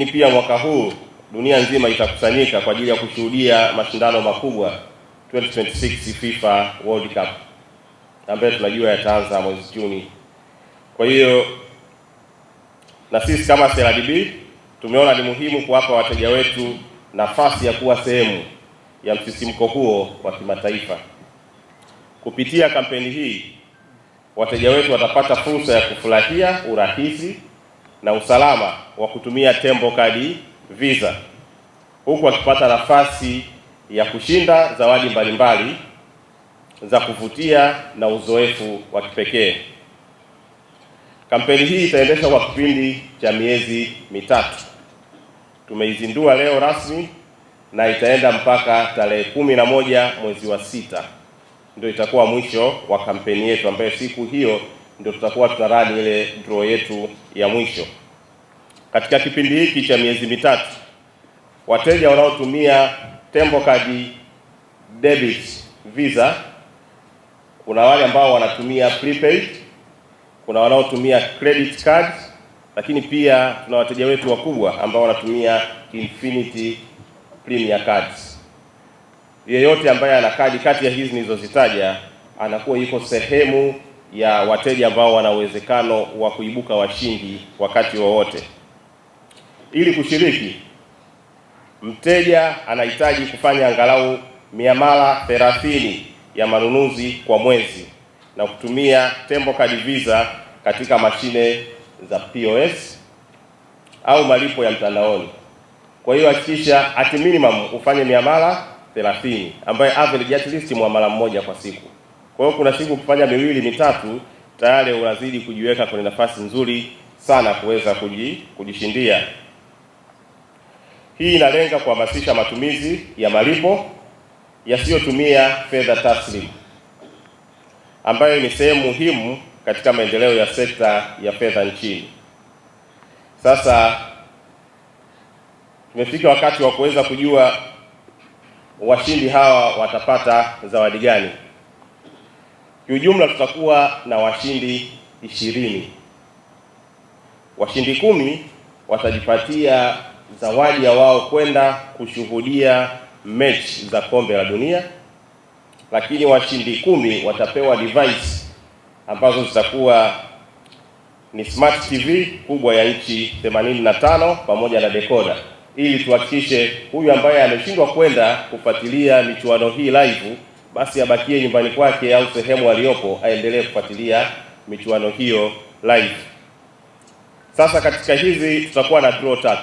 Pia mwaka huu dunia nzima itakusanyika kwa ajili ya kushuhudia mashindano makubwa 2026 FIFA World Cup ambayo tunajua yataanza mwezi Juni. Kwa hiyo na sisi kama CRDB tumeona ni muhimu kuwapa wateja wetu nafasi ya kuwa sehemu ya msisimko huo wa kimataifa. Kupitia kampeni hii, wateja wetu watapata fursa ya kufurahia urahisi na usalama wa kutumia Tembo Card Visa, huku wakipata nafasi ya kushinda zawadi mbalimbali za kuvutia na uzoefu wa kipekee. Kampeni hii itaendeshwa kwa kipindi cha miezi mitatu. Tumeizindua leo rasmi na itaenda mpaka tarehe 11 mwezi wa 6. Ndio itakuwa mwisho wa kampeni yetu, ambayo siku hiyo ndio tutakuwa tunarani ile draw yetu ya mwisho. Katika kipindi hiki cha miezi mitatu, wateja wanaotumia Tembo Card Debit Visa, kuna wale ambao wanatumia prepaid, kuna wanaotumia credit card, lakini pia tuna wateja wetu wakubwa ambao wanatumia Infinity Premier Cards. Yeyote ambaye ana kadi kati ya hizi nilizozitaja anakuwa yuko sehemu ya wateja ambao wana uwezekano wa kuibuka washindi wakati wowote. Ili kushiriki, mteja anahitaji kufanya angalau miamala 30 ya manunuzi kwa mwezi na kutumia Tembo Card Visa katika mashine za POS au malipo ya mtandaoni. Kwa hiyo hakikisha at minimum ufanye miamala 30, ambaye average at least muamala mmoja kwa siku. Kwa hiyo kuna siku kufanya miwili mitatu, tayari unazidi kujiweka kwenye nafasi nzuri sana kuweza kujishindia. Hii inalenga kuhamasisha matumizi ya malipo yasiyotumia fedha taslimu, ambayo ni sehemu muhimu katika maendeleo ya sekta ya fedha nchini. Sasa tumefika wakati wa kuweza kujua washindi hawa watapata zawadi gani. Kiujumla tutakuwa na washindi 20. Washindi 10 watajipatia zawadi ya wao kwenda kushuhudia mechi za kombe la dunia, lakini washindi 10 watapewa device ambazo zitakuwa ni Smart TV kubwa ya inchi 85 pamoja na decoder, ili tuhakikishe huyu ambaye ameshindwa kwenda kufuatilia michuano hii live, basi abakie nyumbani kwake au sehemu aliyopo aendelee kufuatilia michuano hiyo live. Sasa katika hizi tutakuwa na draw 3.